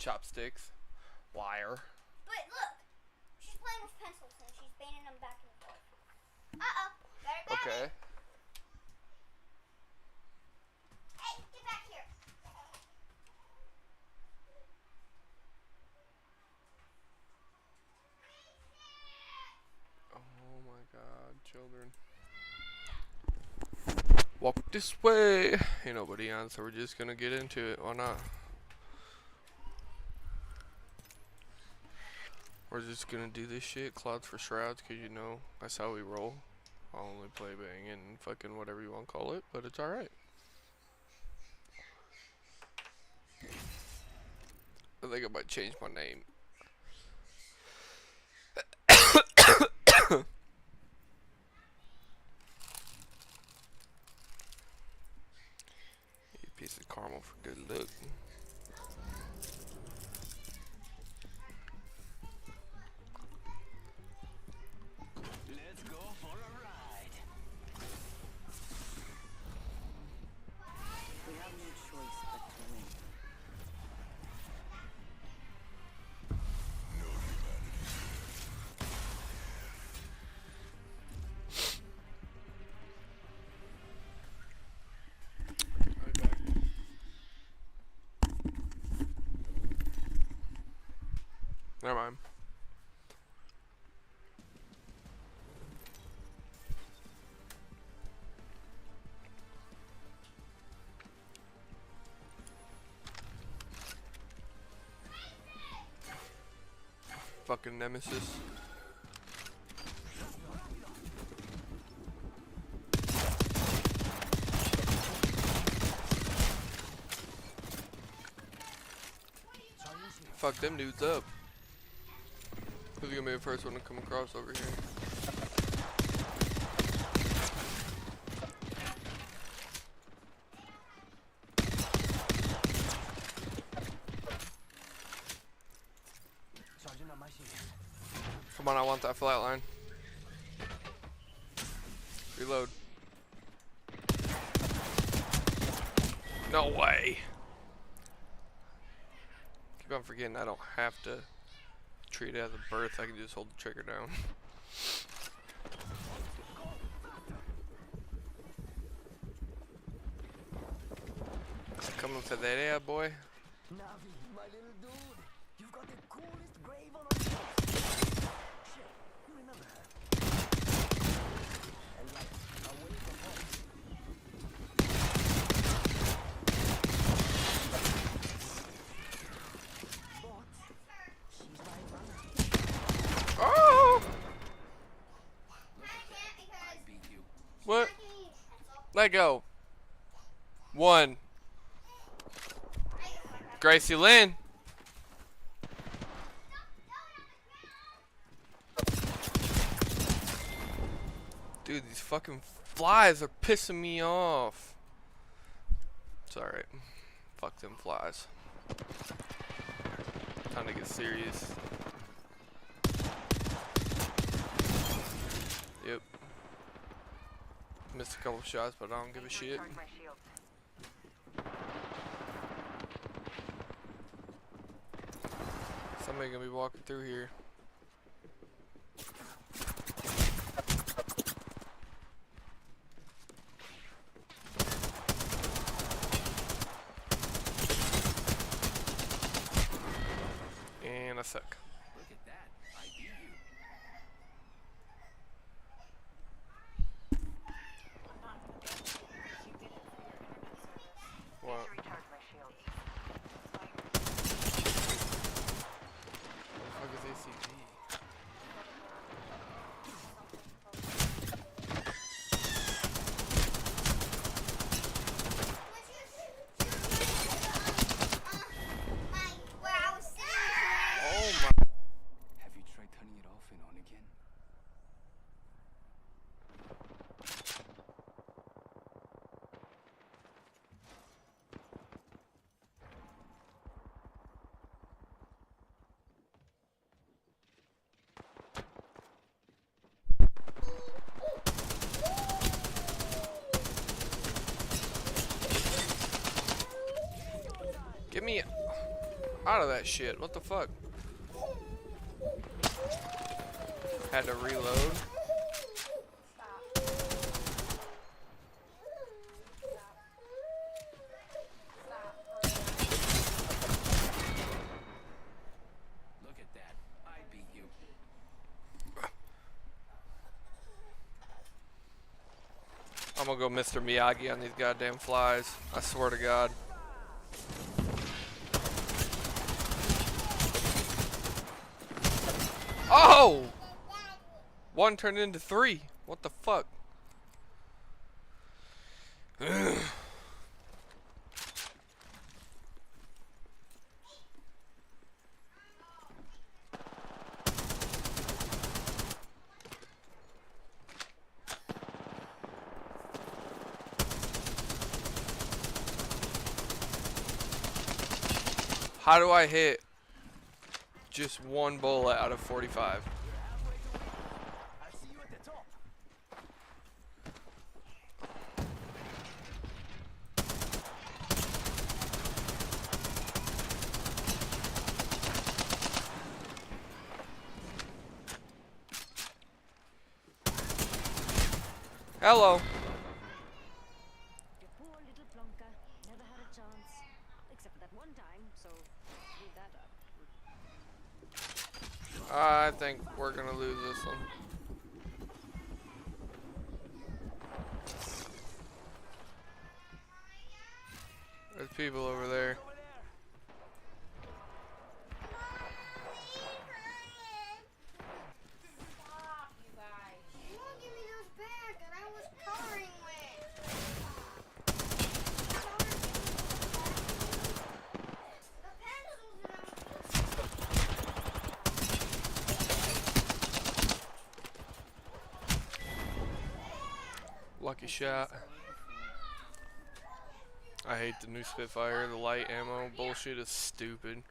chopsticks. Wire. But look, she's playing with pencils and she's banging them back and forth. Uh-oh. Better grab Okay. it. Hey, get back here. Oh my god, children. Walk this way. Ain't nobody on, so we're just gonna get into it. Why not? We're just gonna do this shit, clouds for shrouds, cause you know that's how we roll. I'll only play bang and fucking whatever you want to call it, but it's alright. I think I might change my name. You piece of caramel for good look. Let's go for a ride. We have no choice but to win. Never mind. Fucking nemesis. Fuck them dudes up. Who's gonna be the first one to come across over here? Charging on my shield. Come on, I want that flatline. Reload. No way. Keep on forgetting I don't have to treat it as a birth. I can just hold the trigger down. Coming to that air, boy. Navi, my little dude. You've got the coolest grave on earth. Shit, you remember her. And like, away from home. But, she's my runner. Oh! I can't because Beat you. What? I can use pencil. Let go. One. Gracie Lynn. Dude, these fucking flies are pissing me off. It's alright. Fuck them flies. Time to get serious. Yep. Missed a couple shots, but I don't give a shit. Somebody gonna be walking through here. And I suck. Look at that. I beat you. What? What the fuck is ACG? Where I was sitting. Oh my. Have you tried turning it off and on again? Give me. out of that shit. What the fuck? Had to reload. Look at that. I beat you. I'm gonna go Mr. Miyagi on these goddamn flies. I swear to God. Oh! One turned into three. What the fuck? How do I hit just one bullet out of 45? I'll see you at the top. Hello. Your poor little Plonka never had a chance. Except for that one time, so leave that up. I think we're gonna lose this one. There's people over there. Over there. Stop, you guys. You won't give me those back that I was coloring with. The pencils and Lucky shot. I hate the new Spitfire. The light ammo bullshit is stupid.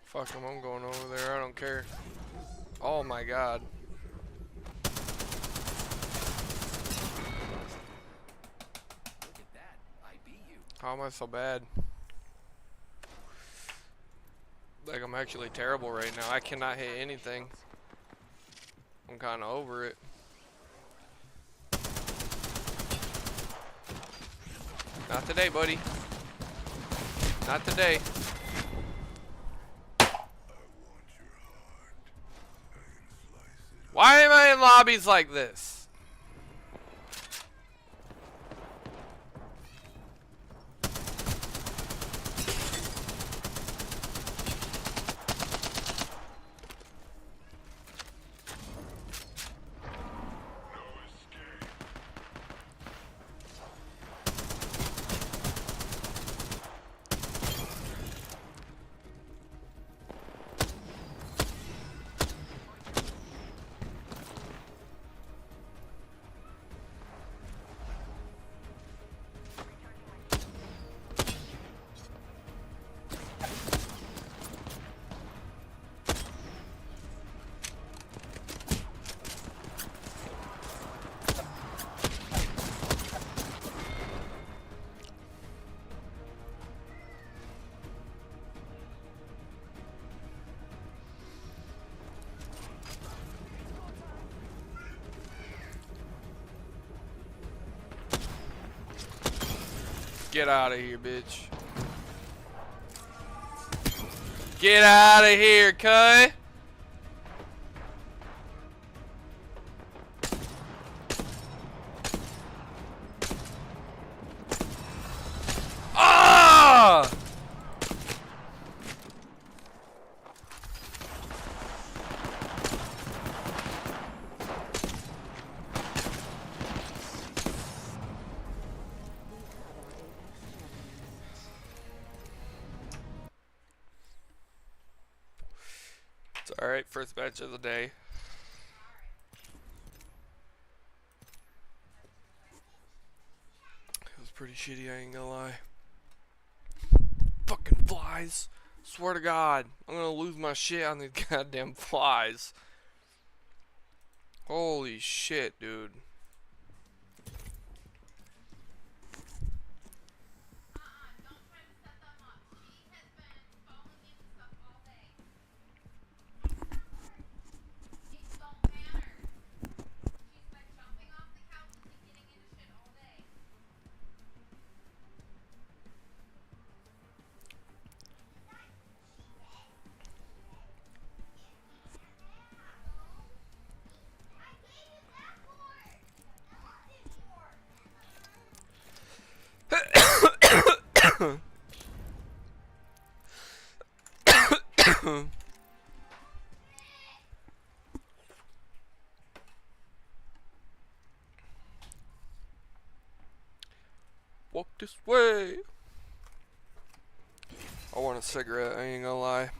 Fuck 'em, I'm going over there. I don't care. Oh my God. Look at that. I beat you. How am I so bad? Like I'm actually terrible right now. I cannot hit anything. I'm kind of over it. Not today, buddy. Not today. Why am I in lobbies like this? Get out of here, bitch. Get out of here, cuy. Ah! alright. First match of the day. It was pretty shitty, I ain't gonna lie. Fucking flies. Swear to God, I'm gonna lose my shit on these goddamn flies. Holy shit, dude. Walk this way. I want a cigarette, I ain't gonna lie.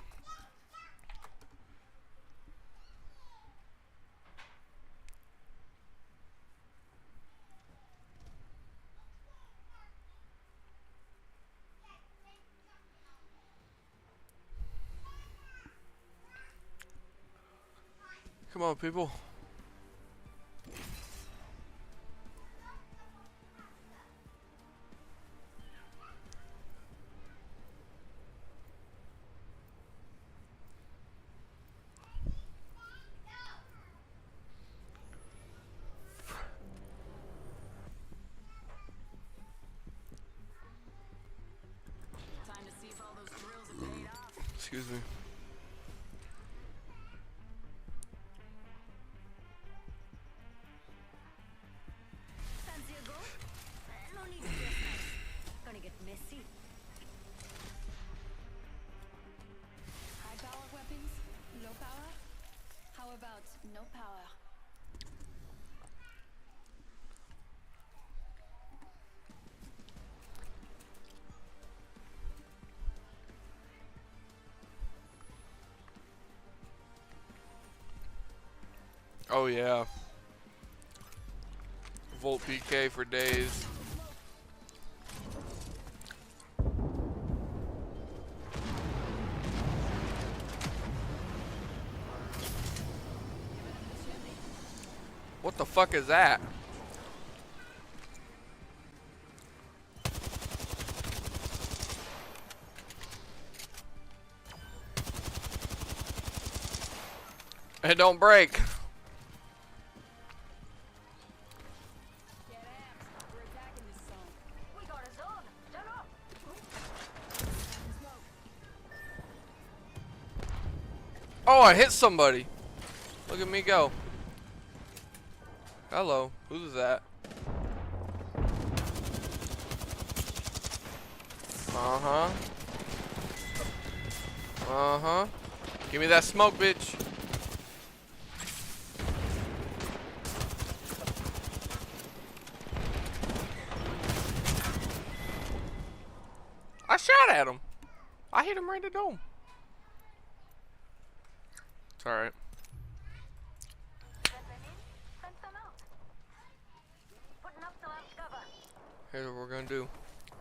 Come on, people. Time to see if all those drills have paid off. Excuse me. Fancy a go? No need to dress nice. Gonna get messy. High power weapons? Low power? How about no power? Oh yeah. Volt PK for days. What the fuck is that? It don't break. Get amped. We're attacking this zone. We got a zone. Turn up. Oh, I hit somebody. Look at me go. Hello. Who's that? Uh-huh. Uh-huh. Give me that smoke, bitch. I shot at him. I hit him right in the dome. It's alright. Send them in, send them out. Putting up the last cover. Here's what we're gonna do.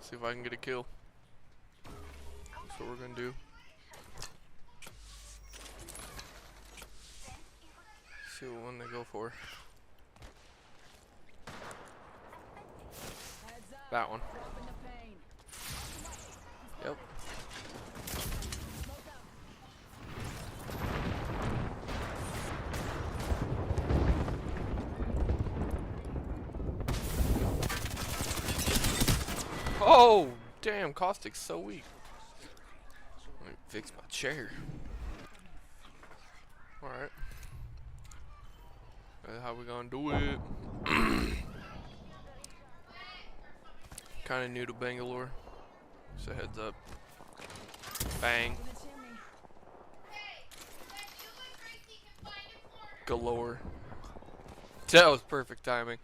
See if I can get a kill. That's what we're gonna do. See what one they go for. Heads up. That one. Dropping the pain. Yep. Smoke out. Oh, damn, Caustic's so weak. Let me fix my chair. Alright. That's how we gonna do it. Kinda new to Bangalore. So heads up. Bang. In the chimney. Galore. That was perfect timing.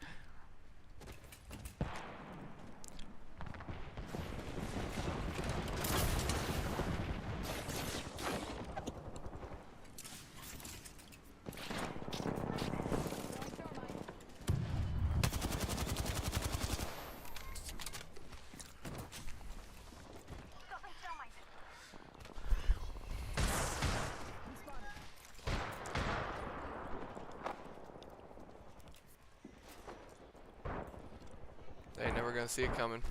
never gonna see it coming.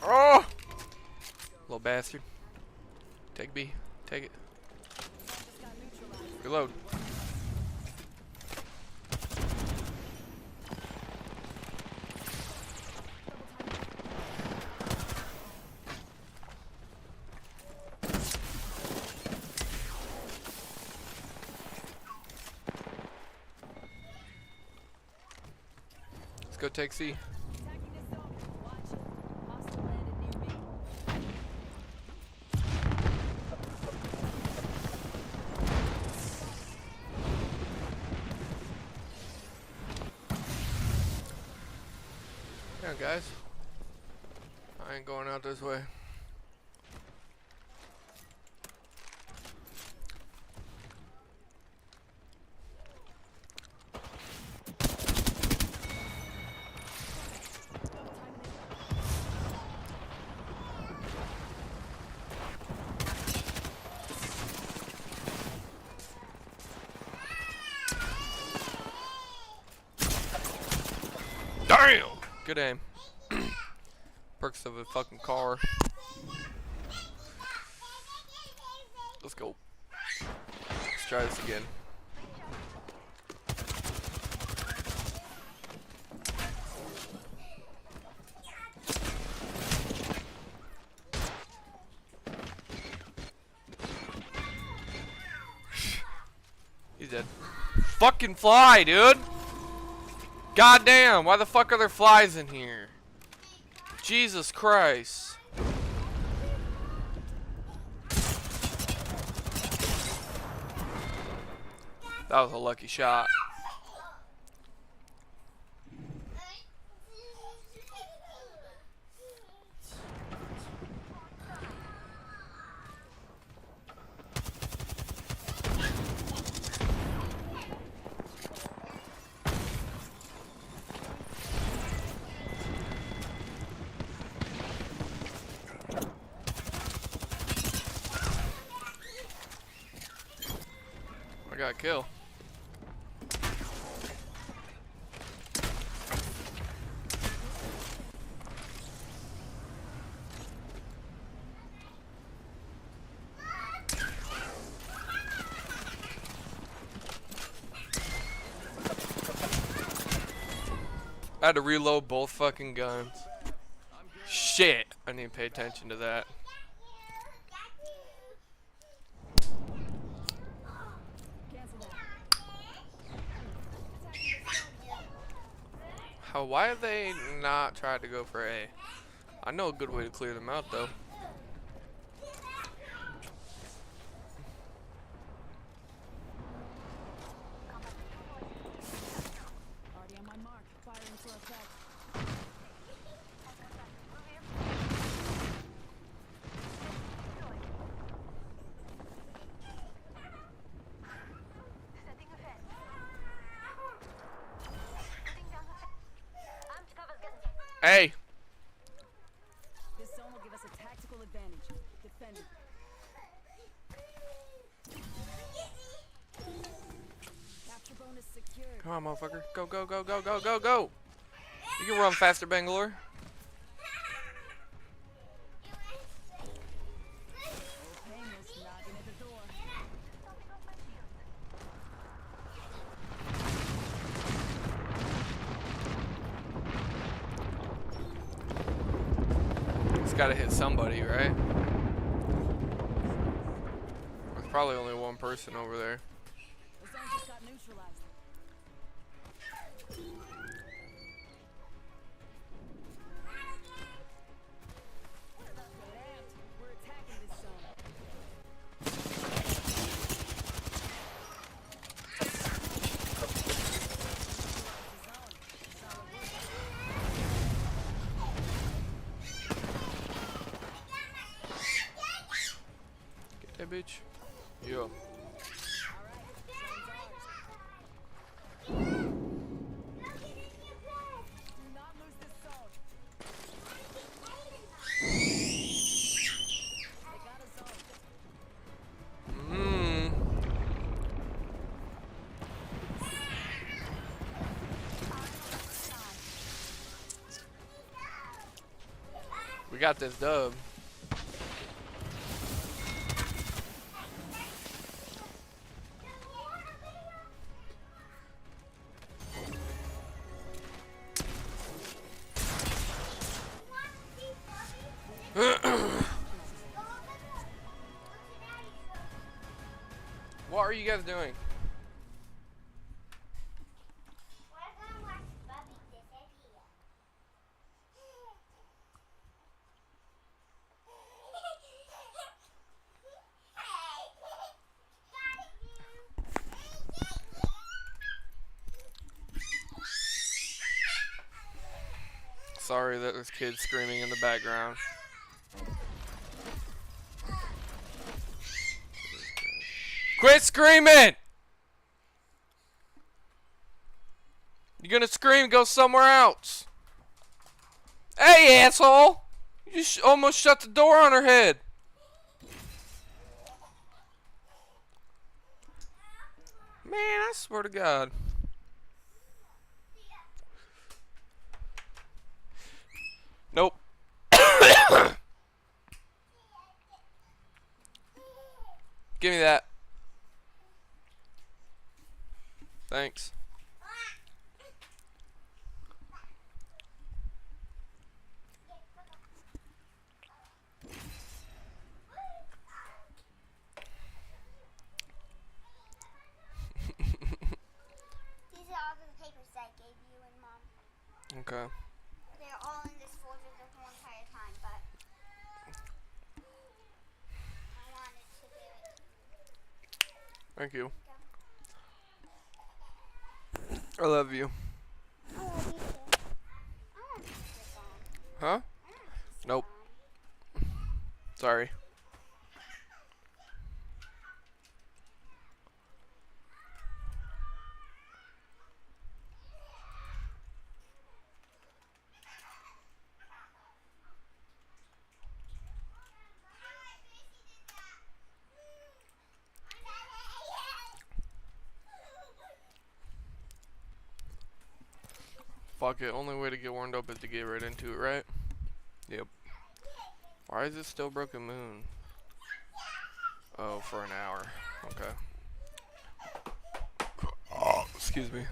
Oh! Little bastard. Take B. Take it. Reload. Let's go take C. Attacking the zone. Watch it. Hostile landed near me. Yeah, guys. I ain't going out this way. Damn! Good aim. Perks of a fucking car. Let's go. Let's try this again. He's dead. Fucking fly, dude! Goddamn, why the fuck are there flies in here? Jesus Christ. That was a lucky shot. I got a kill. I had to reload both fucking guns. Shit, I need to pay attention to that. Why have they not tried to go for A? I know a good way to clear them out though. Already on my mark. Firing for effect. Hey! This zone will give us a tactical advantage. Defend it. Capture bonus secured. Come on, motherfucker. Go, go, go, go, go, go, go! You can run faster, Bangalore. Painless knocking at the door. It's gotta hit somebody, right? There's probably only one person over there. The zone just got neutralized. Get amped. We're attacking this zone. Get that bitch. Yo. Do not lose this zone. They got a zone. We got this dub. What are you guys doing? Sorry that there's kids screaming in the background. Quit screaming! You're gonna scream, go somewhere else. Hey, asshole! You almost shut the door on her head. Man, I swear to God. Nope. Give me that. Thanks. These are all the papers that I gave you and Mom. Okay. They're all in this folder the whole entire time, but I wanted to give it to you. Thank you. I love you. I love you too. I want to kiss your mom. Huh? I want to kiss your Nope. mom. Sorry. Fuck it, only way to get warmed up is to get right into it, right? Yep. Why is it still Broken Moon? Oh, for an hour. Okay. Oh, excuse me.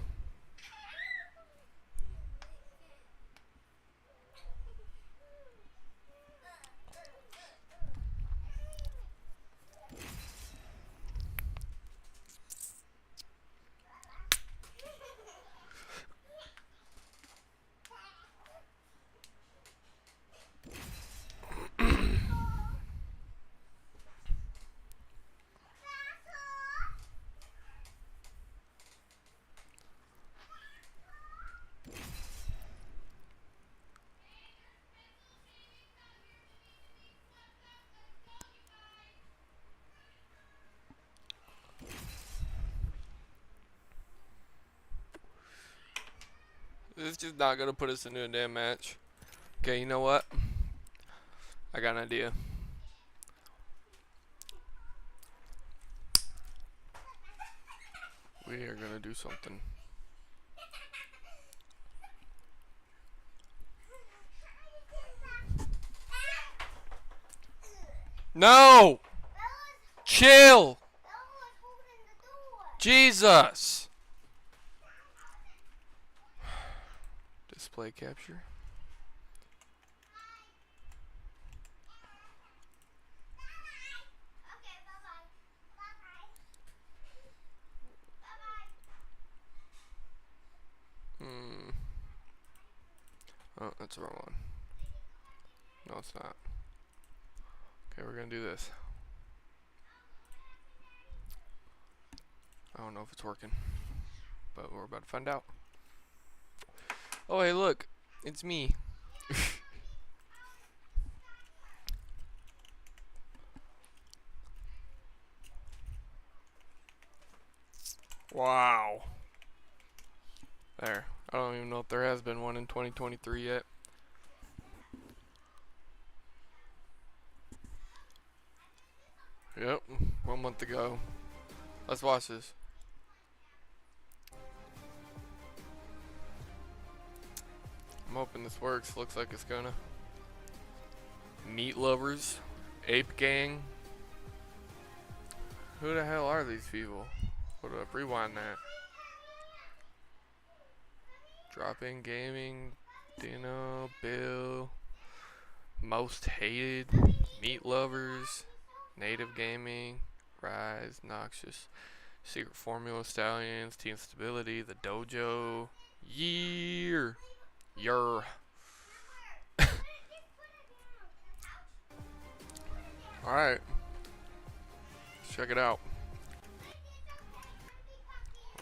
This is just not gonna put us into a damn match. Okay, you know what? I got an idea. We are gonna do something. No! Chill! Jesus! Display capture. Okay, bye-bye. Bye-bye. Hmm. Oh, that's the wrong one. No, it's not. Okay, we're gonna do this. I don't know if it's working, but we're about to find out. Oh, hey, look. It's me. Wow. There. I don't even know if there has been one in 2023 yet. Yep, 1 month ago. Let's watch this. I'm hoping this works. Looks like it's gonna. Meat lovers. Ape gang. Who the hell are these people? Hold up, rewind that. Drop in gaming. Dino, Bill. Most hated. Meat lovers. Native gaming. Rise, Noxious. Secret Formula Stallions. Team Stability. The Dojo. Year. Yer. Alright. Let's check it out.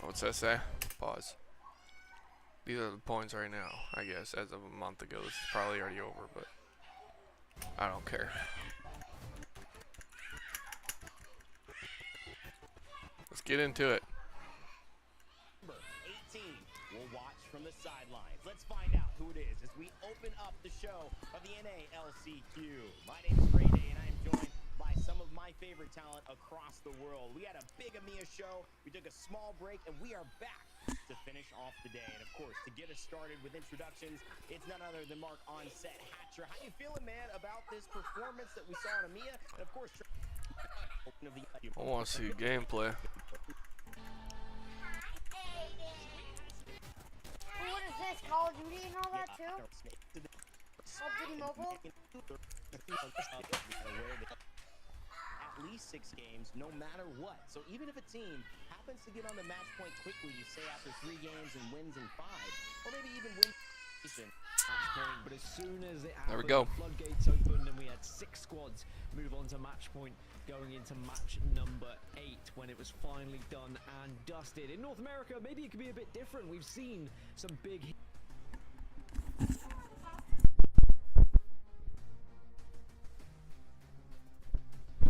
What's that say? Pause. These are the points right now, I guess. As of a month ago. This is probably already over, but I don't care. Let's get into it. Number 18 will watch from the sidelines. Let's find out who it is as we open up the show of the NALCQ. My name is Ray Day, and I am joined by some of my favorite talent across the world. We had a big EMEA show. We took a small break, and we are back to finish off the day. And of course, to get us started with introductions, it's none other than Mark Onset Hatcher. How you feeling, man, about this performance that we saw in EMEA? And of course, I want to see gameplay. What is this? Call of Duty and all that too? Call of Duty Mobile? At least 6 games, no matter what. So even if a team happens to get on the match point quickly, you say after 3 games and wins in 5, or maybe even wins. But as soon as it There we happened, go. the floodgates opened and we had 6 squads move on to match point, going into match number 8 when it was finally done and dusted. In North America, maybe it could be a bit different. We've seen some big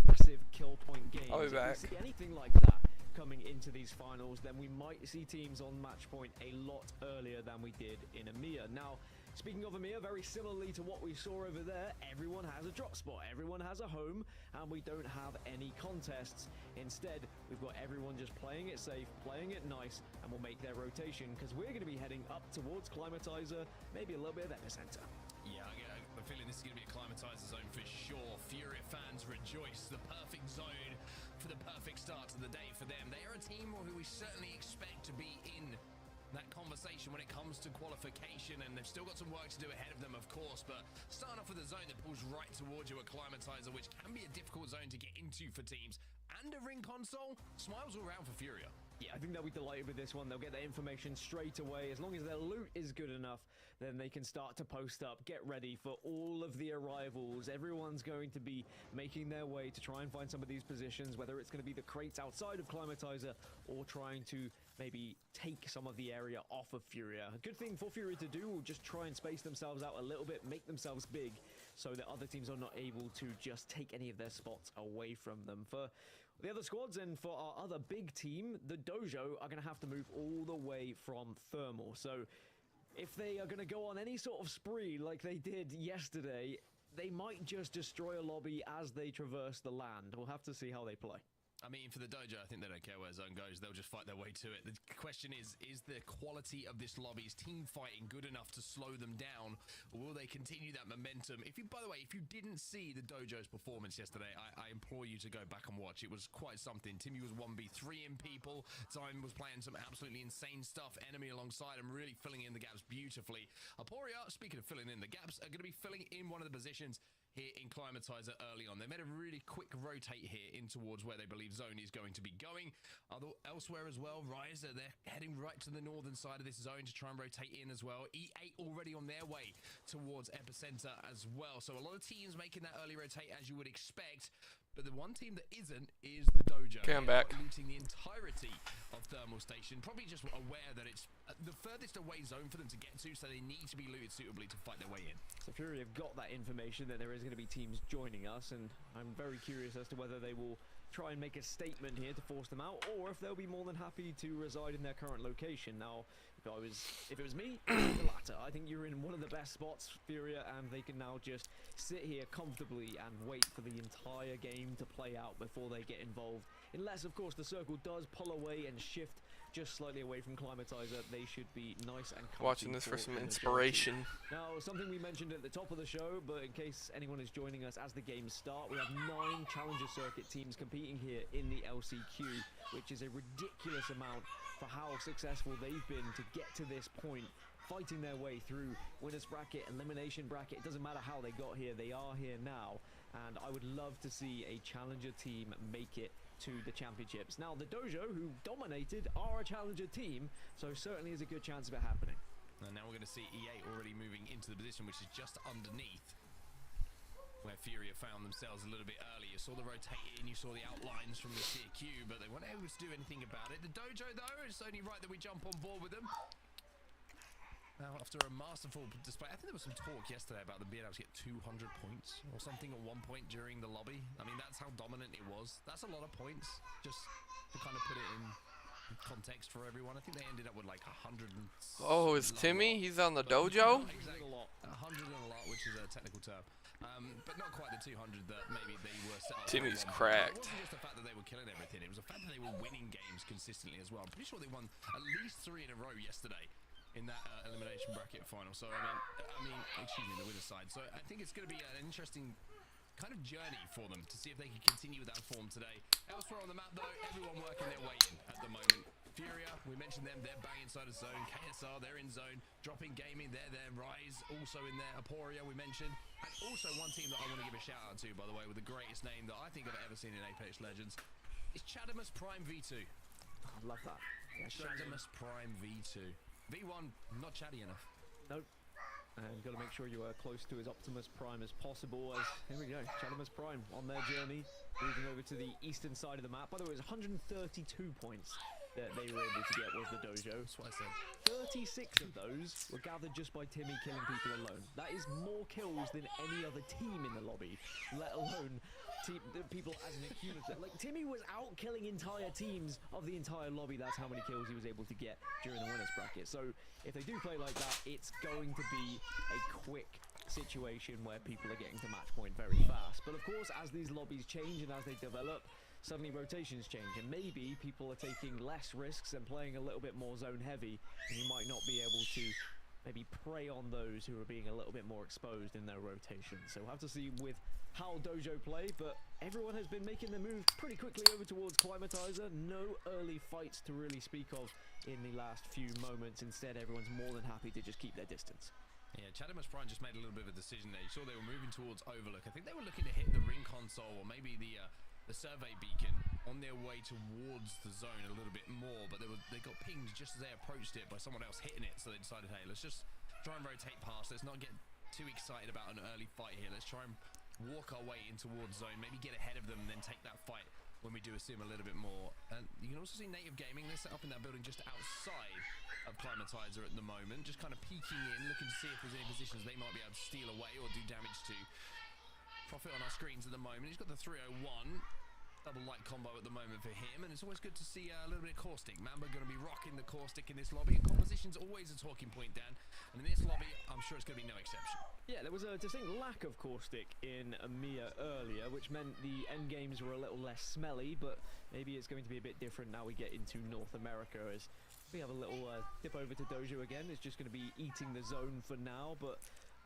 massive kill point games. I'll be If we back. see anything like that coming into these finals, then we might see teams on match point a lot earlier than we did in EMEA. Now, speaking of EMEA, very similarly to what we saw over there, everyone has a drop spot, everyone has a home, and we don't have any contests. Instead, we've got everyone just playing it safe, playing it nice, and we'll make their rotation, because we're going to be heading up towards Climatizer, maybe a little bit of Epicenter. Yeah, I get a feeling this is going to be a climatizer zone for sure. Fury fans rejoice. The perfect zone for the perfect start to the day for them. They are a team who we certainly expect to be in that conversation when it comes to qualification, and they've still got some work to do ahead of them, of course, but starting off with a zone that pulls right towards you, a climatizer, which can be a difficult zone to get into for teams, and a ring console. Smiles all round for Furia. Yeah, I think they'll be delighted with this one. They'll get their information straight away. As long as their loot is good enough, then they can start to post up, get ready for all of the arrivals. Everyone's going to be making their way to try and find some of these positions, whether it's going to be the crates outside of Climatizer or trying to maybe take some of the area off of Furia. A good thing for Furia to do will just try and space themselves out a little bit, make themselves big, so that other teams are not able to just take any of their spots away from them. For the other squads and for our other big team, the Dojo are going to have to move all the way from Thermal. So if they are going to go on any sort of spree like they did yesterday, they might just destroy a lobby as they traverse the land. We'll have to see how they play. I mean, for the Dojo, I think they don't care where zone goes. They'll just fight their way to it. The question is the quality of this lobby's team fighting good enough to slow them down? Or will they continue that momentum? By the way, if you didn't see the Dojo's performance yesterday, I implore you to go back and watch. It was quite something. Timmy was 1v3ing people. Time was playing some absolutely insane stuff. Enemy alongside him, really filling in the gaps beautifully. Aporia, speaking of filling in the gaps, are going to be filling in one of the positions here in Climatizer early on. They made a really quick rotate here in towards where they believe zone is going to be going. Elsewhere as well, Riser, they're heading right to the northern side of this zone to try and rotate in as well. E8 already on their way towards Epicenter as well. So a lot of teams making that early rotate as you would expect. But the one team that isn't is the Dojo. Okay, I'm back. Looting the entirety of Thermal Station. Probably just aware that it's the furthest away zone for them to get to, so they need to be looted suitably to fight their way in. So Fury have got that information that there is going to be teams joining us, and I'm very curious as to whether they will try and make a statement here to force them out, or if they'll be more than happy to reside in their current location. Now, if it was me, the latter. I think you're in one of the best spots, Furia, and they can now just sit here comfortably and wait for the entire game to play out before they get involved. Unless, of course, the circle does pull away and shift just slightly away from Climatizer. They should be nice and comfy. Watching this for some the inspiration. Now, something we mentioned at the top of the show, but in case anyone is joining us as the games start, we have 9 Challenger Circuit teams competing here in the LCQ, which is a ridiculous amount for how successful they've been to get to this point, fighting their way through winners bracket, elimination bracket. It doesn't matter how they got here, they are here now, and I would love to see a Challenger team make it to the championships. Now, the Dojo, who dominated, are a Challenger team, so certainly is a good chance of it happening. And now we're going to see EA already moving into the position which is just underneath where Furia found themselves a little bit earlier. You saw the rotating, you saw the outlines from the CQ, but they weren't able to do anything about it. The Dojo, though, it's only right that we jump on board with them. Now, after a masterful display, I think there was some talk yesterday about them being able to get 200 points or something at one point during the lobby. I mean, that's how dominant it was. That's a lot of points, just to kind of put it in context for everyone. I think they ended up with like 100 and... Oh, is Timmy? He's on the Dojo? Exactly. 100 and a lot, which is a technical term. But not quite the 200 that maybe they were set up. Timmy's for. cracked. It wasn't just the fact that they were killing everything. It was the fact that they were winning games consistently as well. I'm pretty sure they won at least 3 in a row yesterday in that elimination bracket final. So, I mean, excuse me, the winner's side. So, I think it's going to be an interesting kind of journey for them to see if they can continue with that form today. Elsewhere on the map, though, everyone working their way in at the moment. Furia, we mentioned them, they're bang inside of zone. KSR, they're in zone. Dropping Gaming, they're there. Rise, also in there. Aporia, we mentioned. And also one team that I want to give a shout out to, by the way, with the greatest name that I think I've ever seen in Apex Legends, is Chadamus Prime V2. I love that. Yeah, Chadamus Prime V2. V1, not chatty enough. Nope. And got to make sure you are close to as Optimus Prime as possible. As here we go, Chadamus Prime on their journey, moving over to the eastern side of the map. By the way, it was 132 points that they were able to get was the Dojo. That's what I said. 36 of those were gathered just by Timmy killing people alone. That is more kills than any other team in the lobby, let alone people as an accumulator. Like, Timmy was out killing entire teams of the entire lobby. That's how many kills he was able to get during the winners bracket. So if they do play like that, it's going to be a quick situation where people are getting to match point very fast. But of course, as these lobbies change and as they develop, suddenly rotations change, and maybe people are taking less risks and playing a little bit more zone heavy, and you might not be able to maybe prey on those who are being a little bit more exposed in their rotation. So we'll have to see with how Dojo play, but everyone has been making the move pretty quickly over towards Climatizer. No early fights to really speak of in the last few moments. Instead, everyone's more than happy to just keep their distance. Yeah, Chadamus Prime just made a little bit of a decision there. You saw they were moving towards Overlook. I think they were looking to hit the ring console or maybe the survey beacon on their way towards the zone a little bit more, but they got pinged just as they approached it by someone else hitting it. So they decided, hey, let's just try and rotate past. Let's not get too excited about an early fight here. Let's try and walk our way in towards zone, maybe get ahead of them and then take that fight when we do assume a little bit more. And you can also see Native Gaming, they're set up in that building just outside of Climatizer at the moment, just kind of peeking in, looking to see if there's any positions they might be able to steal away or do damage to. Profit on our screens at the moment. He's got the 301. Double light combo at the moment for him, and it's always good to see a little bit of Caustic. Mamba going to be rocking the Caustic in this lobby, and composition's always a talking point, Dan. And in this lobby, I'm sure it's going to be no exception. Yeah, there was a distinct lack of Caustic in EMEA earlier, which meant the end games were a little less smelly, but maybe it's going to be a bit different now we get into North America, as we have a little dip over to Dojo again. It's just going to be eating the zone for now, but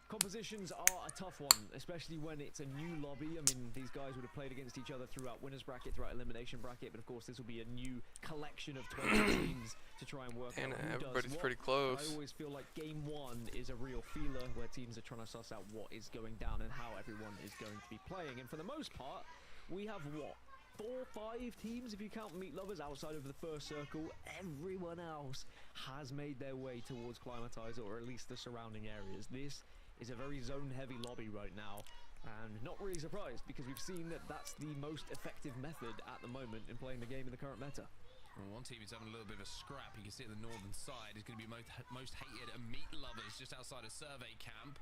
compositions are a tough one, especially when it's a new lobby. I mean, these guys would have played against each other throughout winners bracket, throughout elimination bracket, but of course this will be a new collection of 20 teams to try and work And out who everybody's does what. pretty close. I always feel like game 1 is a real feeler where teams are trying to suss out what is going down and how everyone is going to be playing. And for the most part, we have what? 4, 5 teams if you count Meat Lovers outside of the first circle. Everyone else has made their way towards Climatizer, or at least the surrounding areas. This is a very zone-heavy lobby right now, and not really surprised because we've seen that that's the most effective method at the moment in playing the game in the current meta. Well, one team is having a little bit of a scrap. You can see at the northern side is going to be most hated Meat Lovers just outside of Survey Camp.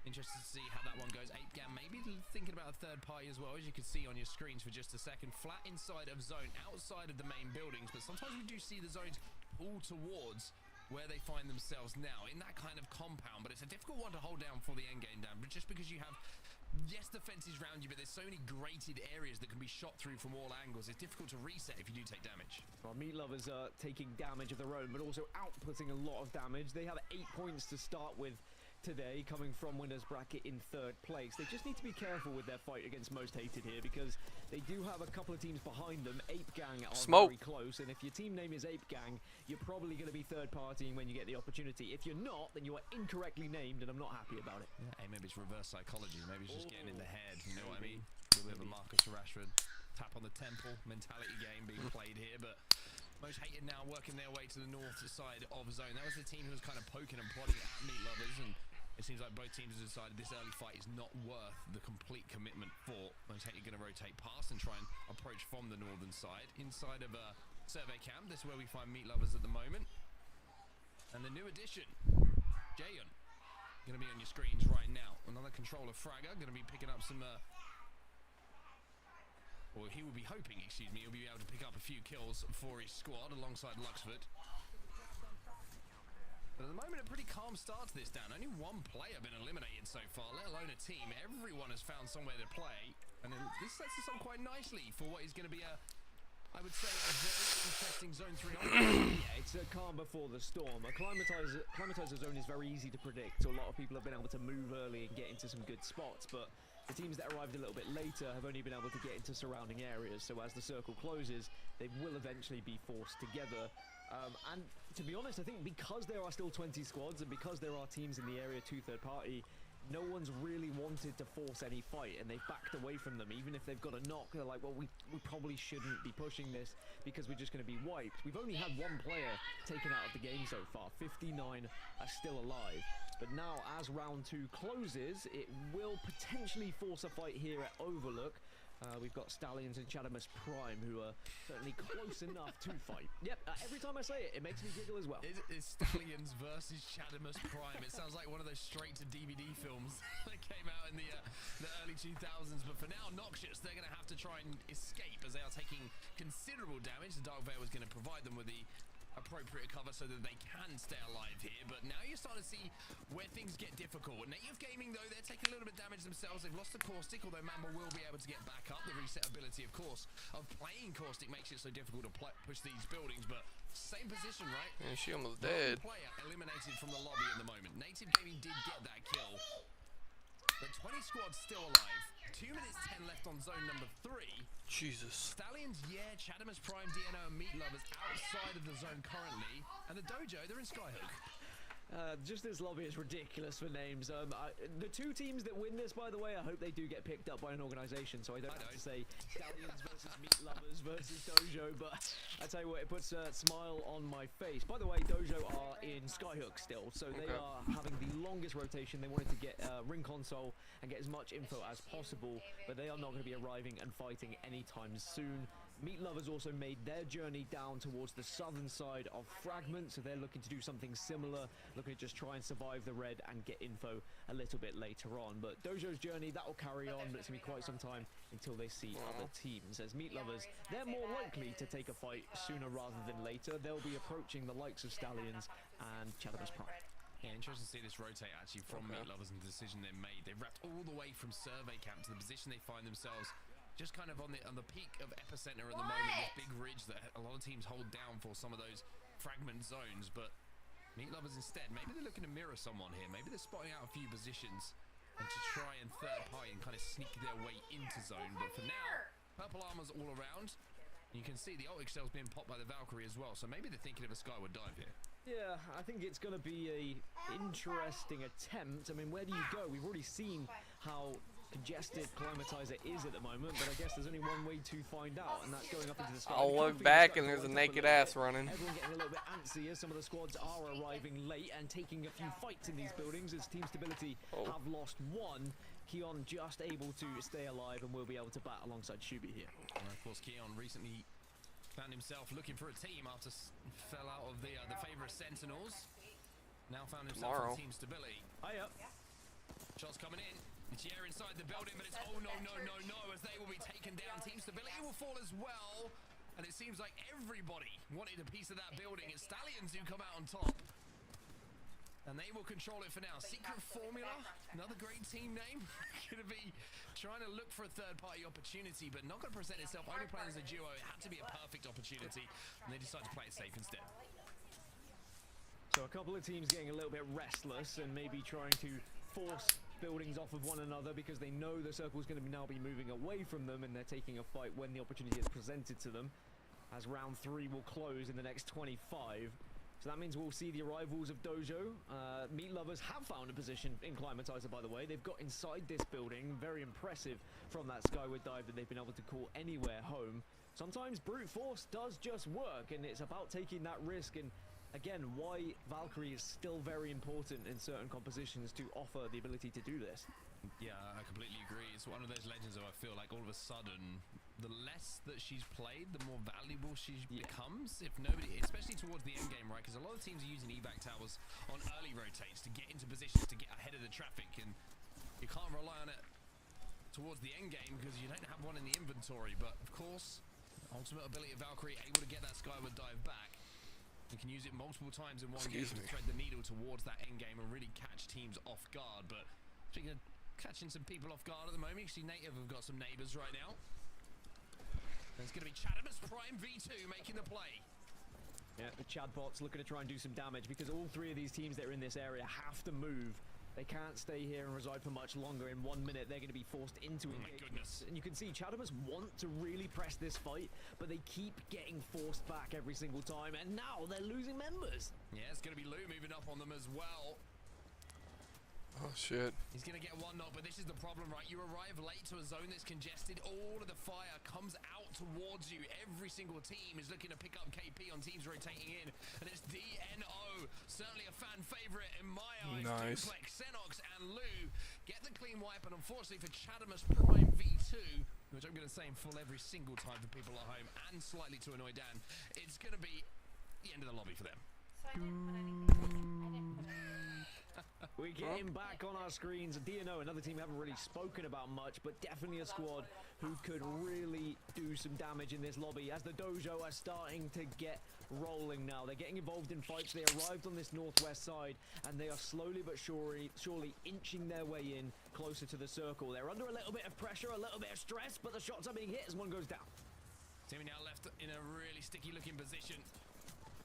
Interested to see how that one goes. 8GAM maybe thinking about a third party as well, as you can see on your screens for just a second. Flat inside of zone, outside of the main buildings, but sometimes we do see the zones pull towards where they find themselves now, in that kind of compound. But it's a difficult one to hold down for the endgame, Dan, but just because you have yes, the fence is round you, but there's so many grated areas that can be shot through from all angles. It's difficult to reset if you do take damage. Well, Meat Lovers are taking damage of their own, but also outputting a lot of damage. They have 8 points to start with today, coming from winners bracket in 3rd place. They just need to be careful with their fight against Most Hated here, because they do have a couple of teams behind them. Ape Gang are very close, and if your team name is Ape Gang, you're probably going to be third partying when you get the opportunity. If you're not, then you are incorrectly named, and I'm not happy about it. Yeah, hey, maybe it's reverse psychology. Maybe it's just getting in the head. You know what I mean? A little bit of a Marcus Rashford tap on the temple mentality game being played here, but Most Hated now working their way to the north side of zone. That was the team who was kind of poking and prodding at Meat Lovers, and it seems like both teams have decided this early fight is not worth the complete commitment for. Most Hated going to rotate past and try and approach from the northern side. Inside of a survey camp, this is where we find Meat Lovers at the moment. And the new addition, Jayon, going to be on your screens right now. Another controller Fragger, going to be picking up some... or he will be hoping, excuse me, he'll be able to pick up a few kills for his squad alongside Luxford. But at the moment, a pretty calm start to this down. Only one player been eliminated so far, let alone a team. Everyone has found somewhere to play. And this sets us up quite nicely for what is going to be I would say, a very interesting Zone 3. Yeah, it's a calm before the storm. A climatizer zone is very easy to predict, so a lot of people have been able to move early and get into some good spots, but the teams that arrived a little bit later have only been able to get into surrounding areas, so as the circle closes, they will eventually be forced together. And to be honest, I think because there are still 20 squads and because there are teams in the area 2 third party, no one's really wanted to force any fight, and they've backed away from them. Even if they've got a knock, they're like, well, we probably shouldn't be pushing this because we're just going to be wiped. We've only had one player taken out of the game so far. 59 are still alive. But now, as round 2 closes, it will potentially force a fight here at Overlook. We've got Stallions and Chadamus Prime, who are certainly close enough to fight. Yep, every time I say it, it makes me giggle as well. It's Stallions versus Chadamus Prime. It sounds like one of those straight-to-DVD films that came out in the early 2000s. But for now, Noxious, they're going to have to try and escape as they are taking considerable damage. The Dark Veil was going to provide them with the appropriate cover so that they can stay alive here, but now you're starting to see where things get difficult. Native Gaming, though, they're taking a little bit of damage themselves. They've lost the Caustic, although Mamba will be able to get back up. The resetability, of course, of playing Caustic makes it so difficult to push these buildings, but same position, right? Yeah, she almost dead. One player eliminated from the lobby at the moment. Native Gaming did get that kill, but 20 squads still alive. 2 minutes 10 left on zone number 3. Jesus. Stallions, yeah, Chadamus Prime, DNO, and Meat Lovers outside of the zone currently. And the Dojo, they're in Skyhook. Just this lobby is ridiculous for names. The 2 teams that win this, by the way, I hope they do get picked up by an organization, so I don't have to say Stallions versus Meat Lovers versus Dojo, but I tell you what, it puts a smile on my face. By the way, Dojo are in Skyhook still, so they are having the longest rotation. They wanted to get ring console and get as much info as possible, but they are not going to be arriving and fighting anytime soon. Meat Lovers also made their journey down towards the southern side of Fragment, so they're looking to do something similar, looking to just try and survive the red and get info a little bit later on. But Dojo's journey, that will carry on, but it's going to be quite some time until they see other teams. As Meat Lovers, they're more likely to take a fight sooner rather than later. They'll be approaching the likes of Stallions and Chadamus Prime. Yeah, interesting to see this rotate actually from Meat Lovers and the decision they made. They've wrapped all the way from survey camp to the position they find themselves. Just kind of on the peak of epicenter at the moment, this big ridge that a lot of teams hold down for some of those fragment zones. But Meat Lovers instead, maybe they're looking to mirror someone here. Maybe they're spotting out a few positions and to try and third party and kind of sneak their way into zone. But for now, purple armor's all around. You can see the ult shell's being popped by the Valkyrie as well. So maybe they're thinking of a Skyward dive here. Yeah, I think it's going to be a interesting attempt. I mean, where do you go? We've already seen how congested Climatizer is at the moment, but I guess there's only one way to find out, and that's going up into the sky. I'll look back and there's a naked ass running. Everyone getting a little bit antsy as some of the squads are arriving late and taking a few fights in these buildings as Team Stability have lost one. Keon just able to stay alive and will be able to bat alongside Shubi here. And of course, Keon recently found himself looking for a team after fell out of the favorite Sentinels. Now found himself on Team Stability. Hiya. Shots coming in. Tier inside the building, but it's oh no, as they will be taken down. Team Stability will fall as well. And it seems like everybody wanted a piece of that building. It's Stallions who come out on top. And they will control it for now. Secret Formula, another great team name. Going to be trying to look for a third-party opportunity, but not going to present itself. Only playing as a duo, it had to be a perfect opportunity, and they decide to play it safe instead. So a couple of teams getting a little bit restless and maybe trying to force buildings off of one another because they know the circle is going to now be moving away from them, and they're taking a fight when the opportunity is presented to them, as round 3 will close in the next 25. So that means we'll see the arrivals of Dojo. Meat Lovers have found a position in Climatizer, by the way. They've got inside this building. Very impressive from that skyward dive that they've been able to call anywhere home. Sometimes brute force does just work, and it's about taking that risk. And again, why Valkyrie is still very important in certain compositions to offer the ability to do this. Yeah, I completely agree. It's one of those legends where I feel like all of a sudden, the less that she's played, the more valuable she becomes. If nobody, especially towards the end game, right? Because a lot of teams are using evac towers on early rotates to get into positions to get ahead of the traffic, and you can't rely on it towards the end game because you don't have one in the inventory. But of course, ultimate ability of Valkyrie, able to get that skyward dive back. You can use it multiple times in one game to thread the needle towards that end game and really catch teams off guard. But speaking of catching some people off guard at the moment, you see Native have got some neighbors right now. And it's going to be Chadamus Prime V2 making the play. Yeah, the Chadbots looking to try and do some damage because all 3 of these teams that are in this area have to move. They can't stay here and reside for much longer. In 1 minute, they're going to be forced into it. Oh my goodness. And you can see Chadamus want to really press this fight, but they keep getting forced back every single time, and now they're losing members. Yeah, it's going to be Lou moving up on them as well. Oh shit. He's going to get one knock, but this is the problem, right? You arrive late to a zone that's congested. All of the fire comes out towards you. Every single team is looking to pick up KP on teams rotating in. And it's DNO. Certainly a fan favorite in my eyes. Nice. Duplex, Xenox, and Lou get the clean wipe. And unfortunately for Chadamus Prime V2, which I'm going to say in full every single time for people at home, and slightly to annoy Dan, it's going to be the end of the lobby for them. So I didn't put anything. We're getting back on our screens. DNO, another team we haven't really spoken about much, but definitely a squad who could really do some damage in this lobby as the Dojo are starting to get rolling now. They're getting involved in fights. They arrived on this northwest side, and they are slowly but surely inching their way in closer to the circle. They're under a little bit of pressure, a little bit of stress, but the shots are being hit as one goes down. Team now left in a really sticky looking position.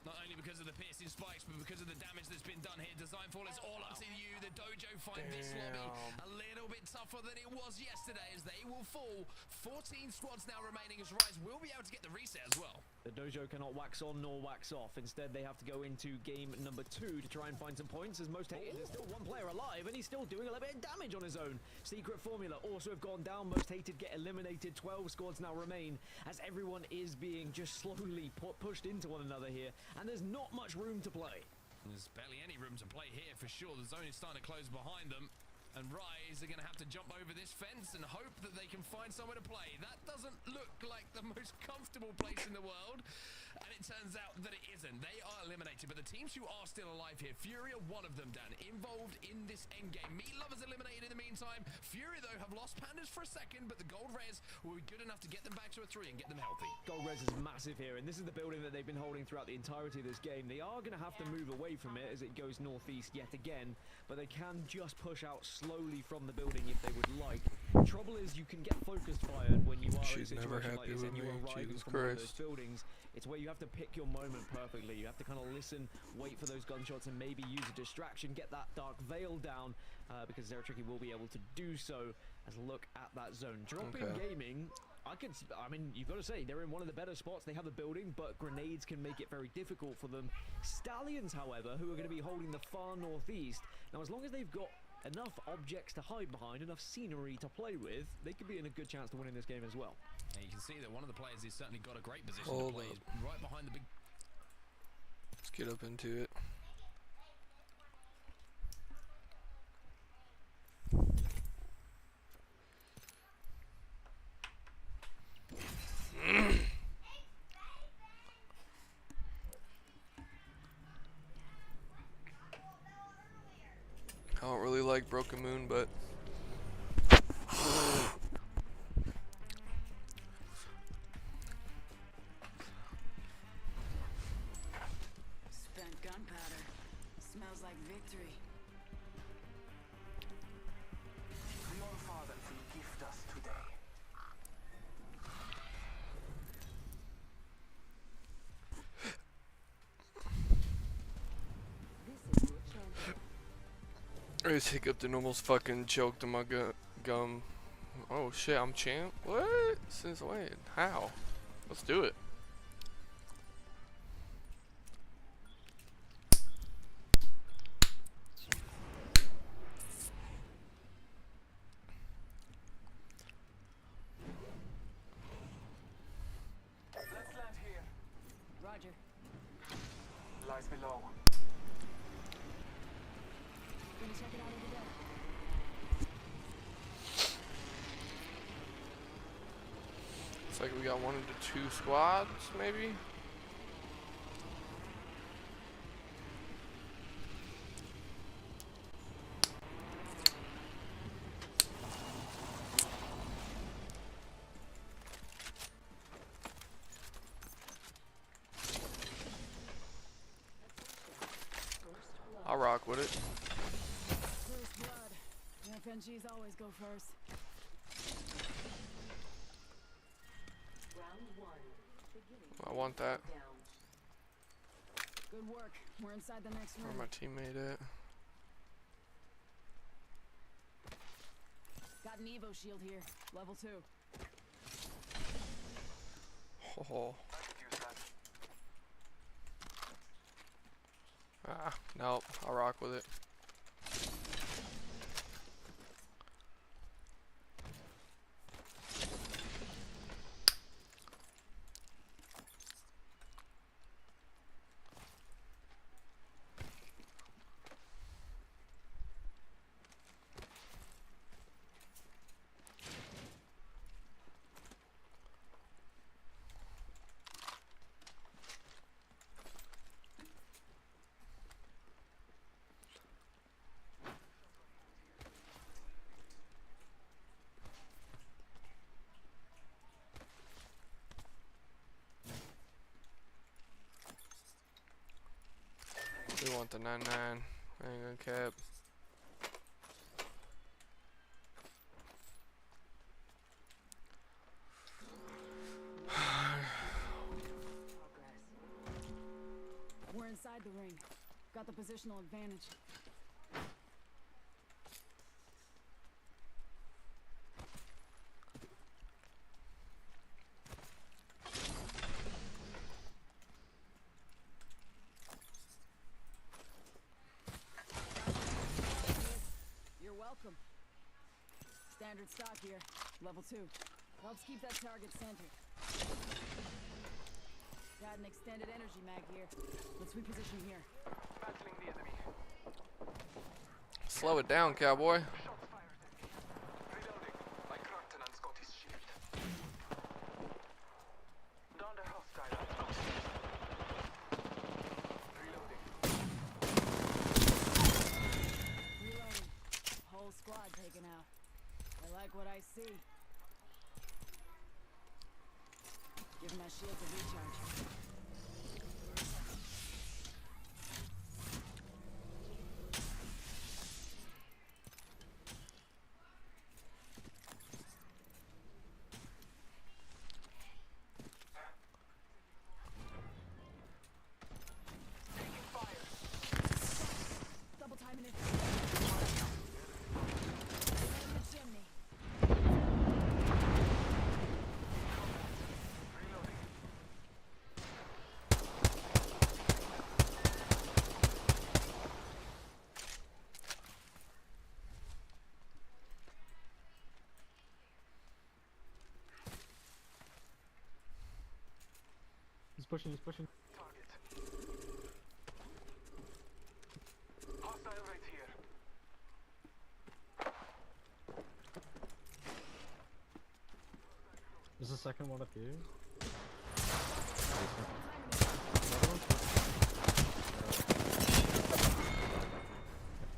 Not only because of the piercing spikes, but because of the damage that's been done here. Designfall is all up to you. The Dojo find this lobby a little bit tougher than it was yesterday as they will fall. 14 squads now remaining as Rise will be able to get the reset as well. The Dojo cannot wax on nor wax off. Instead, they have to go into game number 2 to try and find some points as Most Hated is still one player alive and he's still doing a little bit of damage on his own. Secret Formula also have gone down. Most Hated get eliminated. 12 squads now remain as everyone is being just slowly pushed into one another here. And there's not much room to play. There's barely any room to play here for sure. The zone is starting to close behind them. And Rise are going to have to jump over this fence and hope that they can find somewhere to play. That doesn't look like the most comfortable place in the world. And it turns out that it isn't. They are eliminated, but the teams who are still alive here, Fury are one of them, Dan, involved in this endgame. Meat Lovers eliminated in the meantime. Fury, though, have lost Pandas for a second, but the Gold Res will be good enough to get them back to a 3 and get them healthy. Gold Res is massive here, and this is the building that they've been holding throughout the entirety of this game. They are going to have to move away from it as it goes northeast yet again, but they can just push out slowly from the building if they would like. Trouble is, you can get focused fired when you are in a situation like this and you are arriving from one of those buildings. It's where you have to pick your moment perfectly. You have to kind of listen, wait for those gunshots, and maybe use a distraction, get that Dark Veil down, because Zeratricky will be able to do so. As look at that zone. Drop-in Gaming, I mean, you've got to say, they're in one of the better spots. They have a building, but grenades can make it very difficult for them. Stallions, however, who are going to be holding the far northeast. Now, as long as they've got enough objects to hide behind, enough scenery to play with, they could be in a good chance to win in this game as well. And you can see that one of the players has certainly got a great position to play. He's right behind the big... Let's get up into it. I don't really like Broken Moon, but Spent gunpowder. Smells like victory. Anyways, Hiccup the Normal's fucking choked on my gum. Oh shit, I'm champ? What? Since when? How? Let's do it. Let's land here. Roger. Lies below. Gonna check it out over there. Looks like we got 1 to 2 squads, maybe? I'll rock with it. First blood. FNGs always go first. I want that. Good work. We're inside the next Where room. my teammate at? Got an Evo shield here. Level 2. Oh. I could use that. Ah, nope. I'll rock with it. We want the 9-9. I ain't gonna cap. We're inside the ring. Got the positional advantage. You're welcome. Standard stock here. Level 2. Helps keep that target centered. Got an extended energy mag here. Let's reposition here. Battling the enemy. Slow it down, cowboy. Shots fired. Reloading. I cracked an Scottish shield. Down the hostile outpost. Reloading. Reloading. Whole squad taken out. I like what I see. Giving my shields a recharge. Taking fire. Double timing it. The chimney. Reloading. He's pushing. Target. Hostile right here. There's a second one up here.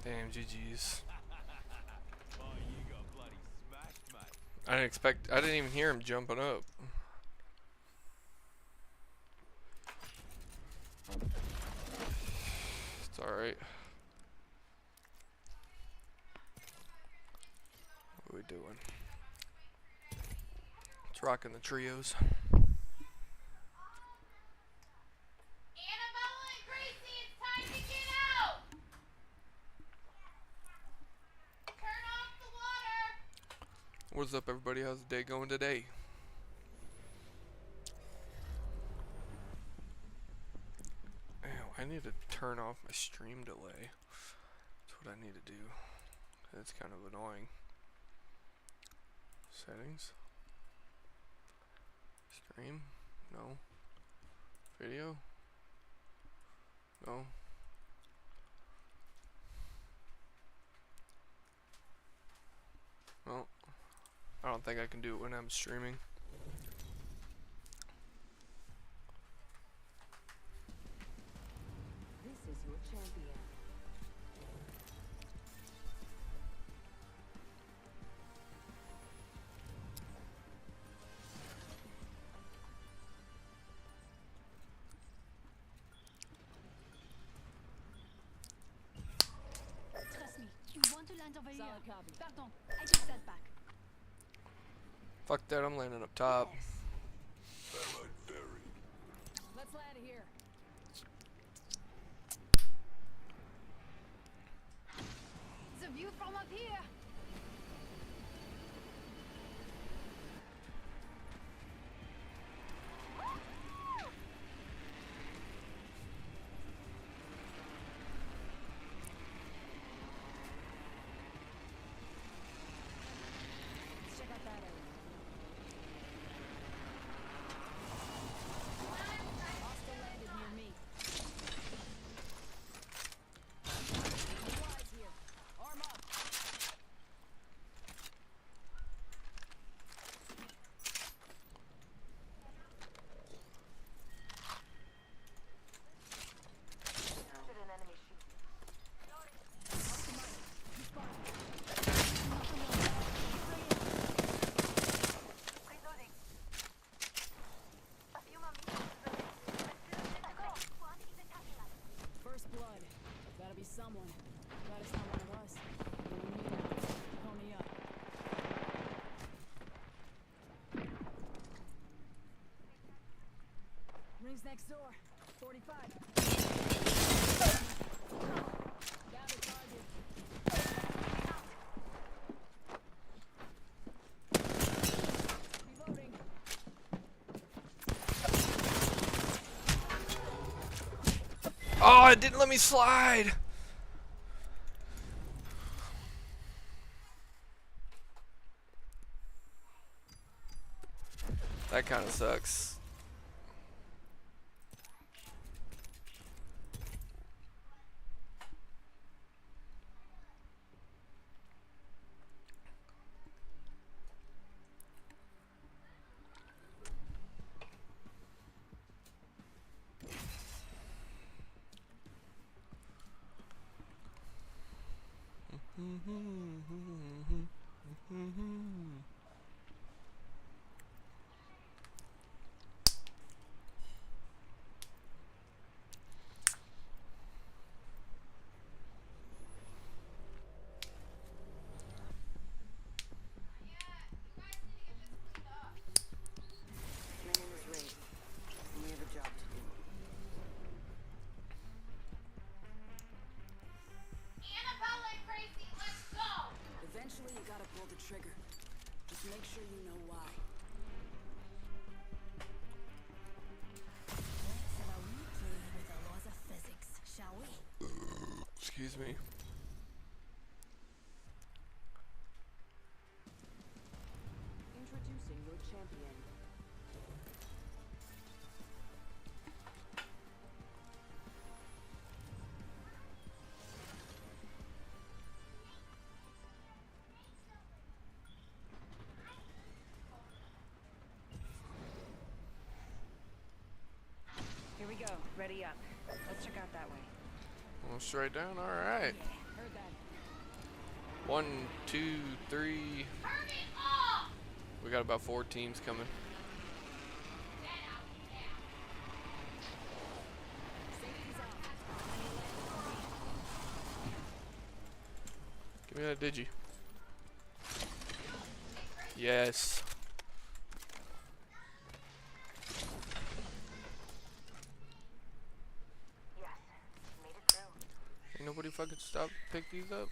Damn, GG's. Oh, you got bloody smashed, mate. I didn't even hear him jumping up. It's alright. What are we doing? It's rocking the trios. Annabelle and Gracie, it's time to get out! What's up, everybody? How's the day going today? Ew, I need to turn off my stream delay. That's what I need to do. It's kind of annoying. Settings. Stream? No. Video? No. Well, I don't think I can do it when I'm streaming. This is your champion. Trust me, you want to land over here. Solid copy. Pardon, I take that back. Fuck that, I'm landing up top. Let's land here. The view from up here. Let's check out that area. Hostile landed near me. Supplies here. Arm up. First blood. Gotta be someone. Glad it's not one of us. What do you mean now? Pony up. Rings next door. 45. Down to target. Reloading. Oh, it didn't let me slide. That kind of sucks. My name is Ray. And we have a job to do. Annabelle and Gracie, let's go! Eventually you gotta pull the trigger. Just make sure you know why. Let's have a wee play with the laws of physics, shall we? Excuse me. Introducing your champion. Here we go. Ready up. Let's check out that way. Well, straight down. All right. Heard that. 1, 2, 3. We got about 4 teams coming. Safety's out. Give me that digi. Yes. Ain't nobody fucking stop to pick these up.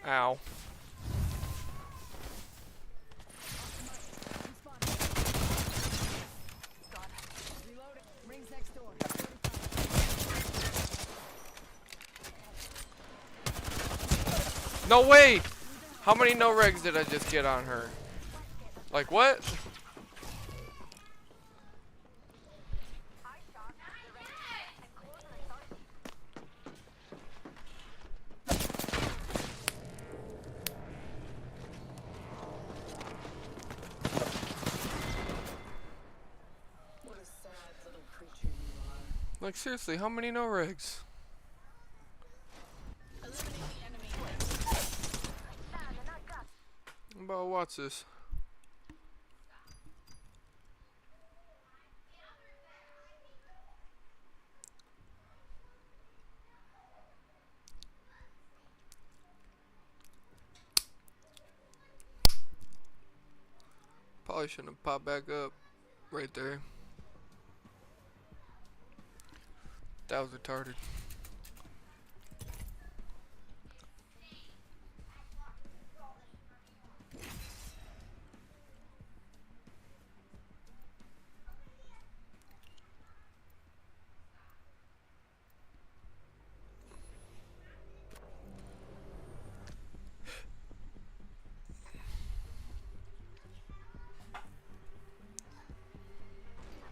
Ow. Reloading. Rings next door. No way! How many no regs did I just get on her? Like what? What a sad little creature you are. Like seriously, how many no regs? About what's this? Probably shouldn't have popped back up right there. That was retarded.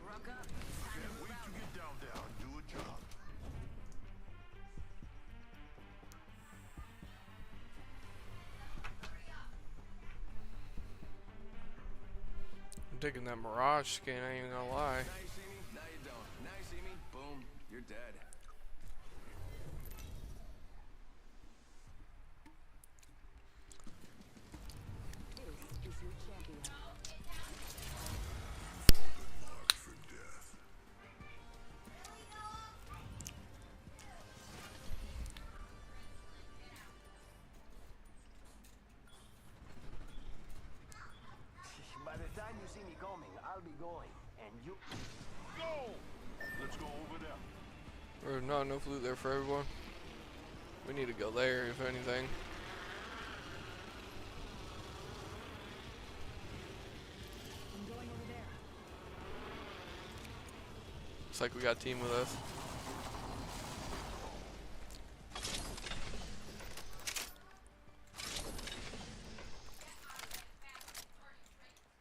Rock up. Can't wait to get down there and do a job. I'm digging that Mirage skin, I ain't even gonna lie. Now you see me, now you don't. Now you see me, boom, you're dead. This is your champion. Mark for death. By the time you see me coming, I'll be going. And you... Go! Let's go over there. There's not enough loot there for everyone. We need to go there, if anything. I'm going over there. Looks like we got a team with us.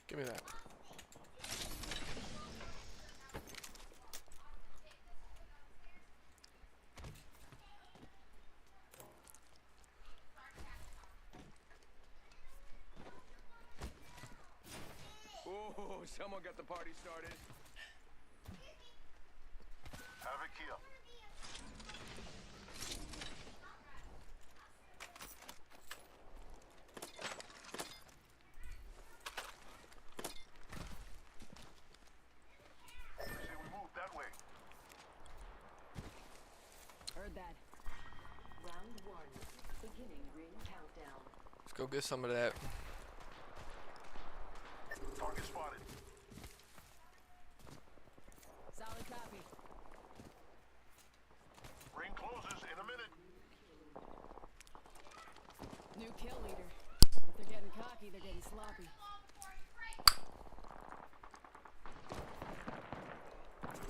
Give me that. Oh, someone got the party started. Havoc here. Say we move that way. Heard that. Round 1. Beginning ring countdown. Let's go get some of that. Target spotted. Solid copy. Ring closes in a minute. New kill leader. If they're getting cocky, they're getting sloppy.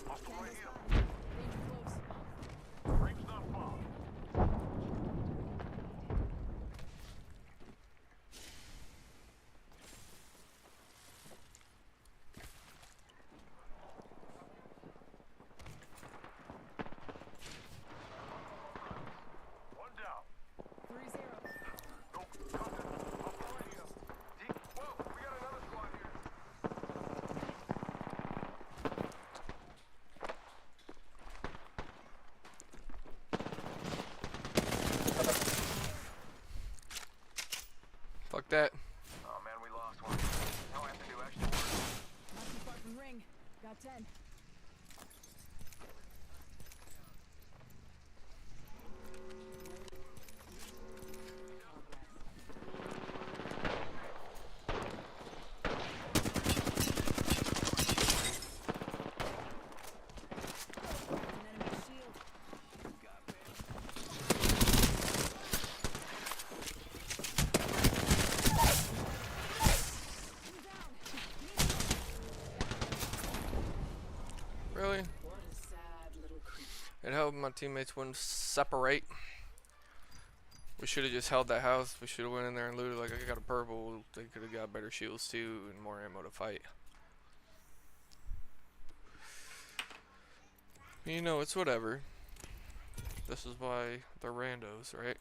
Hostile right Tango's here. spotted. Danger close. Ring's not far. One down. 3-0. Nope. Contact. Hostile right here. Deep. Whoa, we got another squad here. Fuck that. Oh man, we lost one. Now I have to do extra work. Not too far from ring. Got 10. An enemy shield. It helped my teammates wouldn't separate. We should have just held that house. We should have went in there and looted. Like, I got a purple. They could have got better shields too and more ammo to fight. You know, it's whatever. This is why they're randos, right?